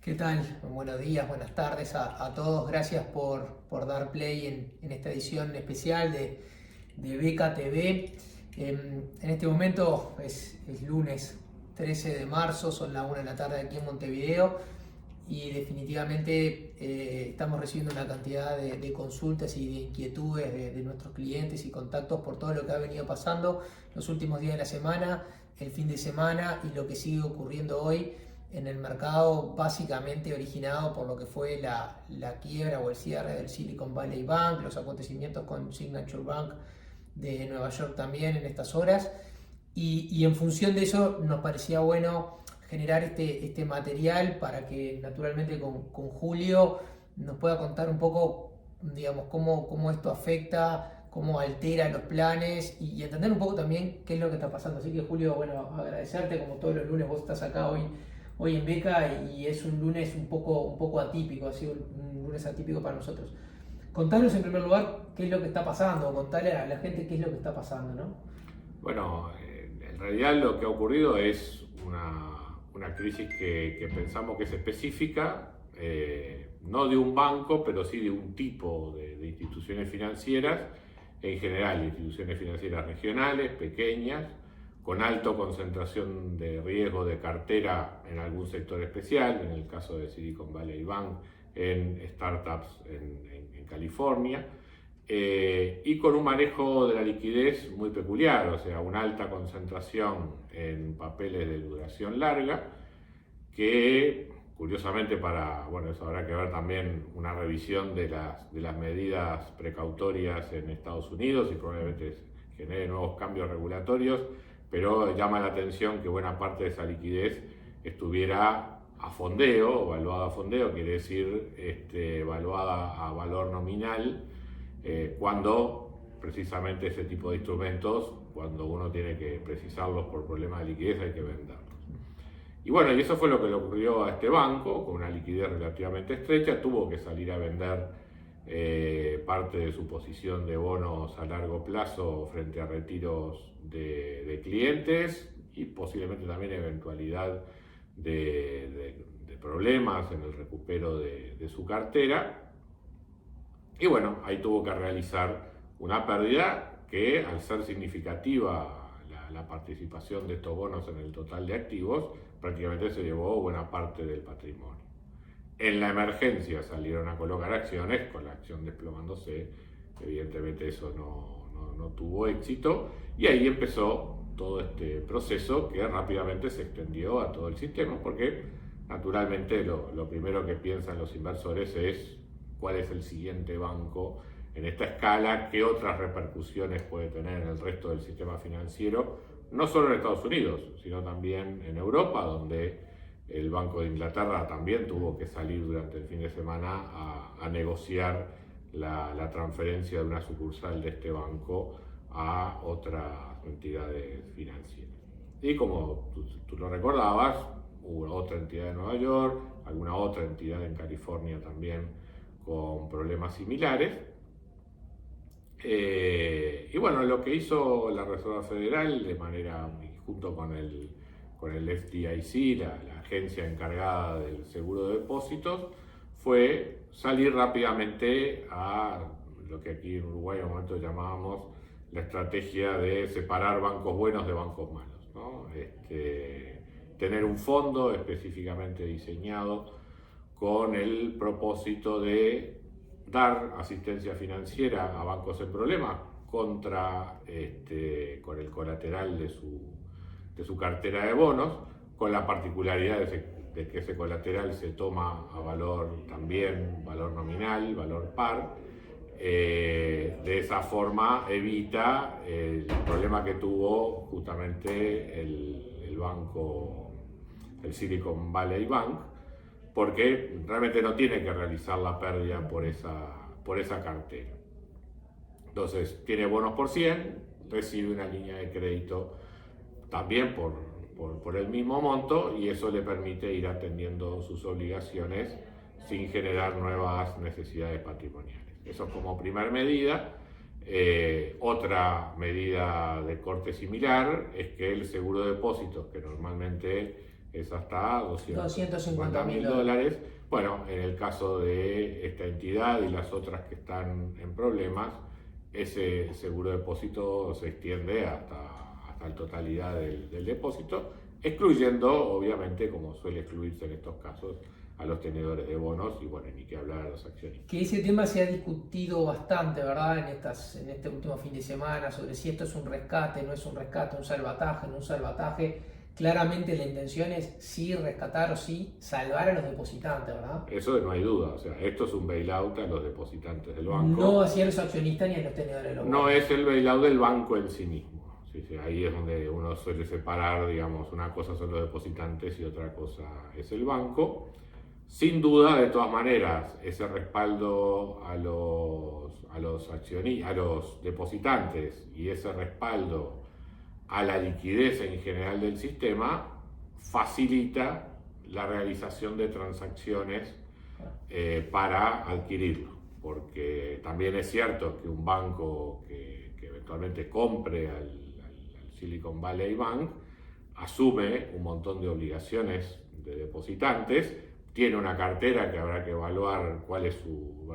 ¿Qué tal? Buenos días, buenas tardes a todos. Gracias por dar play en esta edición especial de Beca TV. En este momento es lunes 13 de marzo, son las 1 de la tarde aquí en Montevideo y definitivamente estamos recibiendo una cantidad de consultas y de inquietudes de nuestros clientes y contactos por todo lo que ha venido pasando los últimos días de la semana, el fin de semana y lo que sigue ocurriendo hoy en el mercado, básicamente originado por lo que fue la quiebra o el cierre del Silicon Valley Bank, los acontecimientos con Signature Bank de Nueva York también en estas horas. Y en función de eso nos parecía bueno generar este material para que naturalmente con Julio nos pueda contar un poco, digamos, cómo esto afecta, cómo altera los planes y entender un poco también qué es lo que está pasando. Así que Julio, bueno, agradecerte, como todos los lunes vos estás acá hoy en Beca y es un lunes un poco atípico, ha sido un lunes atípico para nosotros. Contanos en primer lugar qué es lo que está pasando, contarle a la gente qué es lo que está pasando, ¿no? Bueno, en realidad lo que ha ocurrido es una crisis que pensamos que es específica, no de un banco, pero sí de un tipo de instituciones financieras, en general instituciones financieras regionales, pequeñas, con alta concentración de riesgo de cartera en algún sector especial, en el caso de Silicon Valley Bank, en startups en California. Y con un manejo de la liquidez muy peculiar, o sea, una alta concentración en papeles de duración larga, que curiosamente bueno, eso habrá que ver también una revisión de las medidas precautorias en Estados Unidos y probablemente genere nuevos cambios regulatorios, pero llama la atención que buena parte de esa liquidez estuviera a fondeo, evaluada a fondeo, quiere decir evaluada a valor nominal, cuando precisamente ese tipo de instrumentos, cuando uno tiene que precisarlos por problemas de liquidez, hay que venderlos. Y bueno, y eso fue lo que le ocurrió a este banco, con una liquidez relativamente estrecha, tuvo que salir a vender parte de su posición de bonos a largo plazo frente a retiros de clientes y posiblemente también eventualidad de problemas en el recupero de su cartera. Y bueno, ahí tuvo que realizar una pérdida que, al ser significativa la participación de estos bonos en el total de activos, prácticamente se llevó buena parte del patrimonio. En la emergencia salieron a colocar acciones, con la acción desplomándose, evidentemente eso no tuvo éxito, y ahí empezó todo este proceso que rápidamente se extendió a todo el sistema, porque naturalmente lo primero que piensan los inversores es cuál es el siguiente banco en esta escala, qué otras repercusiones puede tener en el resto del sistema financiero, no solo en Estados Unidos, sino también en Europa, donde el Banco de Inglaterra también tuvo que salir durante el fin de semana a negociar la transferencia de una sucursal de este banco a otras entidades financieras. Y como tú lo recordabas, hubo otra entidad de Nueva York, alguna otra entidad en California también con problemas similares. Y bueno, lo que hizo la Reserva Federal de manera, junto con el FDIC, la agencia encargada del seguro de depósitos, fue salir rápidamente a lo que aquí en Uruguay en un momento llamábamos la estrategia de separar bancos buenos de bancos malos, ¿no? Tener un fondo específicamente diseñado con el propósito de dar asistencia financiera a bancos en problemas con el colateral de su cartera de bonos, con la particularidad de que ese colateral se toma a valor también, valor nominal, valor par. De esa forma evita el problema que tuvo justamente el banco, el Silicon Valley Bank, porque realmente no tiene que realizar la pérdida por esa cartera. Entonces tiene bonos por 100, recibe una línea de crédito también por el mismo monto, y eso le permite ir atendiendo sus obligaciones sin generar nuevas necesidades patrimoniales. Eso como primera medida. Otra medida de corte similar es que el seguro de depósitos, que normalmente es hasta $250.000. Bueno, en el caso de esta entidad y las otras que están en problemas, ese seguro de depósito se extiende hasta la totalidad del depósito, excluyendo, obviamente, como suele excluirse en estos casos, a los tenedores de bonos y, bueno, ni que hablar a los accionistas. Que ese tema se ha discutido bastante, ¿verdad? En este último fin de semana, sobre si esto es un rescate, no es un rescate, un salvataje, no un salvataje. Claramente la intención es sí rescatar o sí salvar a los depositantes, ¿verdad? Eso no hay duda, o sea, esto es un bailout a los depositantes del banco. No hacia los accionistas ni a los tenedores de los No bonos. es el bailout del banco en sí mismo. Sí, sí, ahí es donde uno suele separar, digamos, una cosa son los depositantes y otra cosa es el banco. Sin duda, de todas maneras, ese respaldo a los accionistas, a los depositantes y ese respaldo a la liquidez en general del sistema facilita la realización de transacciones para adquirirlo, porque también es cierto que un banco que eventualmente compre al Silicon Valley Bank asume un montón de obligaciones de depositantes, tiene una cartera que habrá que evaluar cuál es su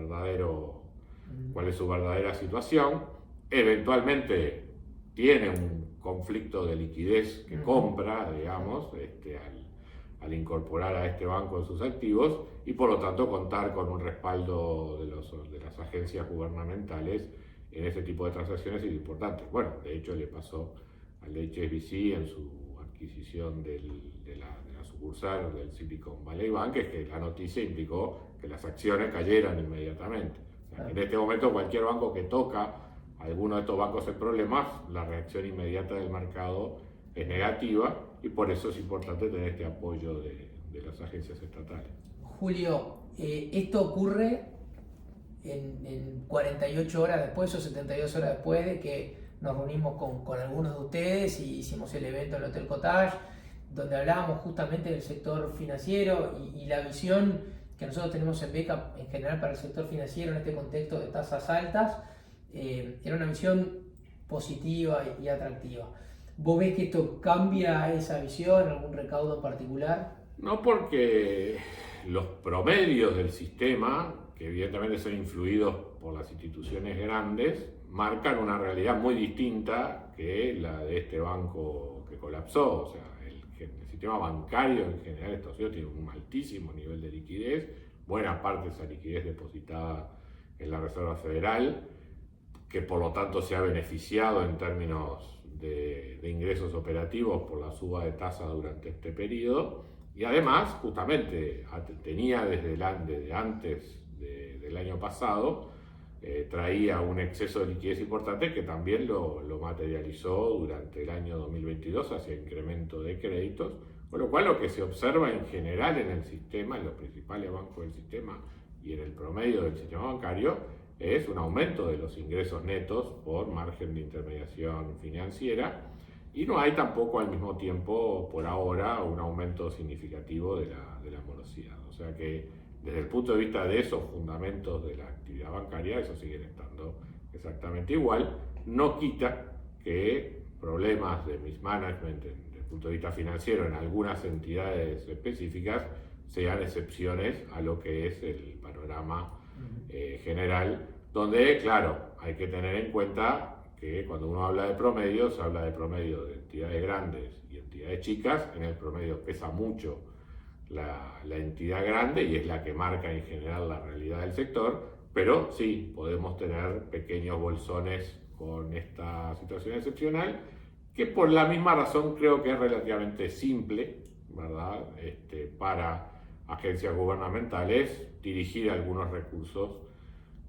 verdadera situación, eventualmente tiene un conflicto de liquidez que compra, digamos, al incorporar a este banco en sus activos y por lo tanto contar con un respaldo de las agencias gubernamentales en ese tipo de transacciones es importante. Bueno, de hecho le pasó al HSBC en su adquisición de la sucursal del Silicon Valley Bank, es que la noticia implicó que las acciones cayeran inmediatamente. O sea, en este momento cualquier banco que toca alguno de estos bancos en problemas, la reacción inmediata del mercado es negativa y por eso es importante tener este apoyo de las agencias estatales. Julio, esto ocurre en 48 horas después o 72 horas después de que nos reunimos con algunos de ustedes y hicimos el evento en el Hotel Cottage, donde hablábamos justamente del sector financiero y la visión que nosotros tenemos en Beca en general para el sector financiero en este contexto de tasas altas. Era una visión positiva y atractiva. ¿Vos ves que esto cambia esa visión, algún recaudo en particular? No, porque los promedios del sistema, que evidentemente son influidos por las instituciones grandes, marcan una realidad muy distinta que la de este banco que colapsó. O sea, el sistema bancario en general de Estados Unidos tiene un altísimo nivel de liquidez, buena parte de esa liquidez depositada en la Reserva Federal, que por lo tanto se ha beneficiado en términos de ingresos operativos por la suba de tasa durante este periodo, y además justamente tenía desde antes del año pasado, traía un exceso de liquidez importante que también lo materializó durante el año 2022 hacia incremento de créditos, con lo cual lo que se observa en general en el sistema, en los principales bancos del sistema y en el promedio del sistema bancario, es un aumento de los ingresos netos por margen de intermediación financiera y no hay tampoco al mismo tiempo, por ahora, un aumento significativo de la morosidad. O sea que desde el punto de vista de esos fundamentos de la actividad bancaria, eso siguen estando exactamente igual. No quita que problemas de mismanagement desde el punto de vista financiero en algunas entidades específicas sean excepciones a lo que es el panorama general, donde, claro, hay que tener en cuenta que cuando uno habla de promedios, habla de promedio de entidades grandes y entidades chicas. En el promedio pesa mucho la entidad grande y es la que marca en general la realidad del sector, pero sí, podemos tener pequeños bolsones con esta situación excepcional, que por la misma razón creo que es relativamente simple, ¿verdad? Para agencias gubernamentales dirigir algunos recursos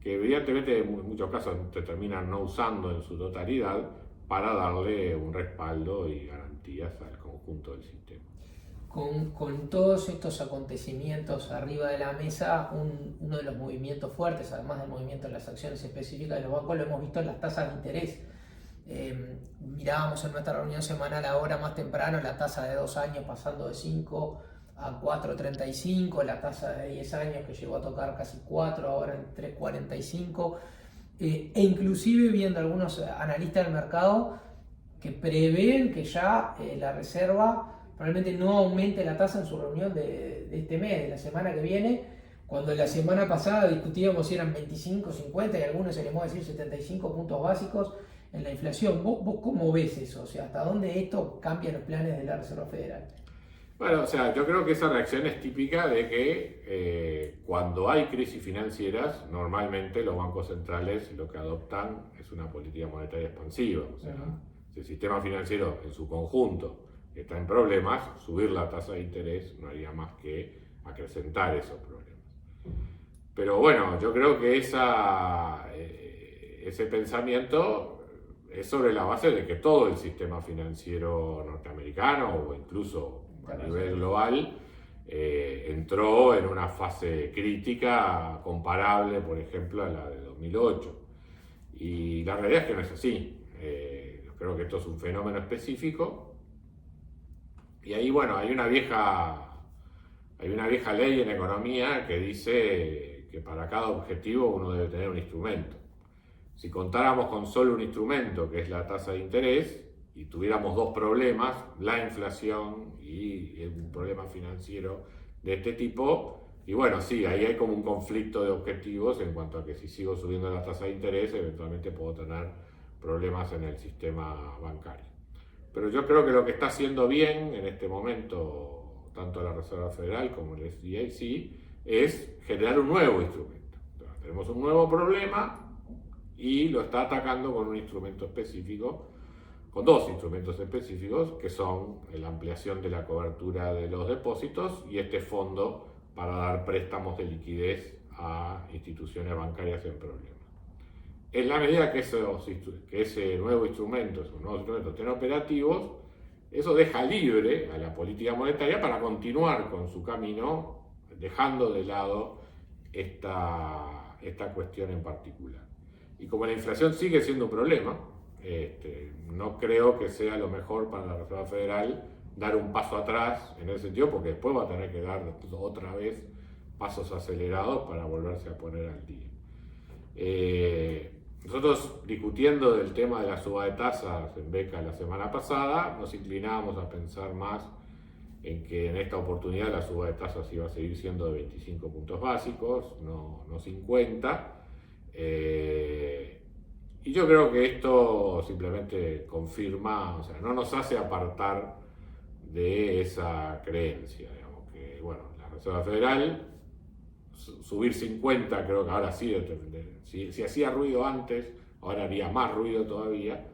que evidentemente en muchos casos se terminan no usando en su totalidad para darle un respaldo y garantías al conjunto del sistema. Con todos estos acontecimientos arriba de la mesa, uno de los movimientos fuertes, además del movimiento en las acciones específicas de los bancos, lo hemos visto en las tasas de interés. Mirábamos en nuestra reunión semanal ahora más temprano la tasa de 2 años pasando de 5 a 4,35, la tasa de 10 años que llegó a tocar casi 4, ahora en 3,45, e inclusive viendo algunos analistas del mercado que prevén que ya la Reserva probablemente no aumente la tasa en su reunión de este mes, de la semana que viene, cuando la semana pasada discutíamos si eran 25, 50 y algunos se les va a decir 75 puntos básicos en la inflación. ¿Vos cómo ves eso? O sea, ¿hasta dónde esto cambia los planes de la Reserva Federal? Bueno, o sea, yo creo que esa reacción es típica de que cuando hay crisis financieras, normalmente los bancos centrales lo que adoptan es una política monetaria expansiva. O sea, si el sistema financiero en su conjunto está en problemas, subir la tasa de interés no haría más que acrecentar esos problemas. Pero bueno, yo creo que ese pensamiento es sobre la base de que todo el sistema financiero norteamericano o incluso a nivel global entró en una fase crítica comparable, por ejemplo, a la de 2008. Y la realidad es que no es así. Creo que esto es un fenómeno específico. Y ahí, bueno, hay una vieja ley en economía que dice que para cada objetivo uno debe tener un instrumento. Si contáramos con solo un instrumento, que es la tasa de interés, y tuviéramos dos problemas, la inflación y un problema financiero de este tipo, y bueno, sí, ahí hay como un conflicto de objetivos en cuanto a que si sigo subiendo la tasa de interés, eventualmente puedo tener problemas en el sistema bancario. Pero yo creo que lo que está haciendo bien en este momento, tanto la Reserva Federal como el FDIC, es generar un nuevo instrumento. Entonces, tenemos un nuevo problema y lo está atacando con un instrumento específico, con dos instrumentos específicos, que son la ampliación de la cobertura de los depósitos y este fondo para dar préstamos de liquidez a instituciones bancarias en problemas. En la medida que ese nuevo instrumento, esos nuevos instrumentos estén operativos, eso deja libre a la política monetaria para continuar con su camino, dejando de lado esta cuestión en particular. Y como la inflación sigue siendo un problema, no creo que sea lo mejor para la Reserva Federal dar un paso atrás en ese sentido, porque después va a tener que dar otra vez pasos acelerados para volverse a poner al día. Nosotros, discutiendo del tema de la suba de tasas en Beca la semana pasada, nos inclinábamos a pensar más en que en esta oportunidad la suba de tasas iba a seguir siendo de 25 puntos básicos, no 50. Y yo creo que esto simplemente confirma, o sea, no nos hace apartar de esa creencia, digamos, que bueno, la Reserva Federal, subir 50 creo que ahora sí, si hacía ruido antes, ahora haría más ruido todavía,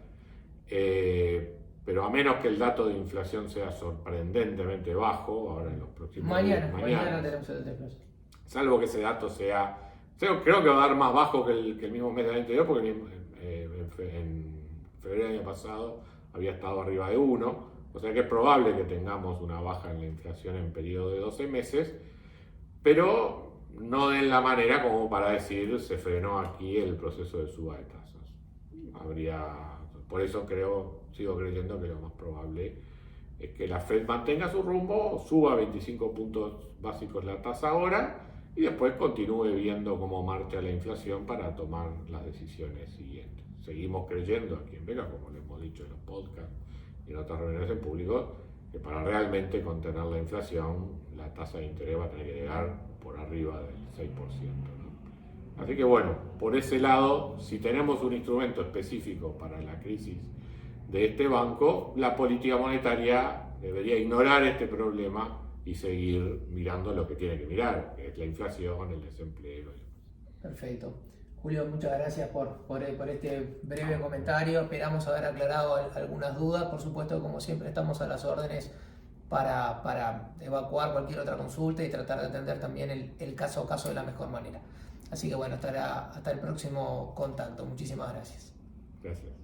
pero a menos que el dato de inflación sea sorprendentemente bajo, ahora en los próximos mañana tenemos el dato. Salvo que ese dato sea, creo que va a dar más bajo que el mismo mes del año anterior, porque en febrero del año pasado había estado arriba de 1, o sea que es probable que tengamos una baja en la inflación en periodo de 12 meses, pero no de la manera como para decir se frenó aquí el proceso de suba de tasas. Por eso sigo creyendo que lo más probable es que la Fed mantenga su rumbo, suba 25 puntos básicos la tasa ahora y después continúe viendo cómo marcha la inflación para tomar las decisiones siguientes. Seguimos creyendo aquí en Beca, como lo hemos dicho en los podcasts y en otras reuniones en público, que para realmente contener la inflación, la tasa de interés va a tener que llegar por arriba del 6%, ¿no? Así que bueno, por ese lado, si tenemos un instrumento específico para la crisis de este banco, la política monetaria debería ignorar este problema y seguir mirando lo que tiene que mirar, que es la inflación, el desempleo. Perfecto. Julio, muchas gracias por este breve comentario. Esperamos haber aclarado algunas dudas. Por supuesto, como siempre, estamos a las órdenes para evacuar cualquier otra consulta y tratar de atender también el caso a caso de la mejor manera. Así que bueno, hasta el próximo contacto. Muchísimas gracias. Gracias.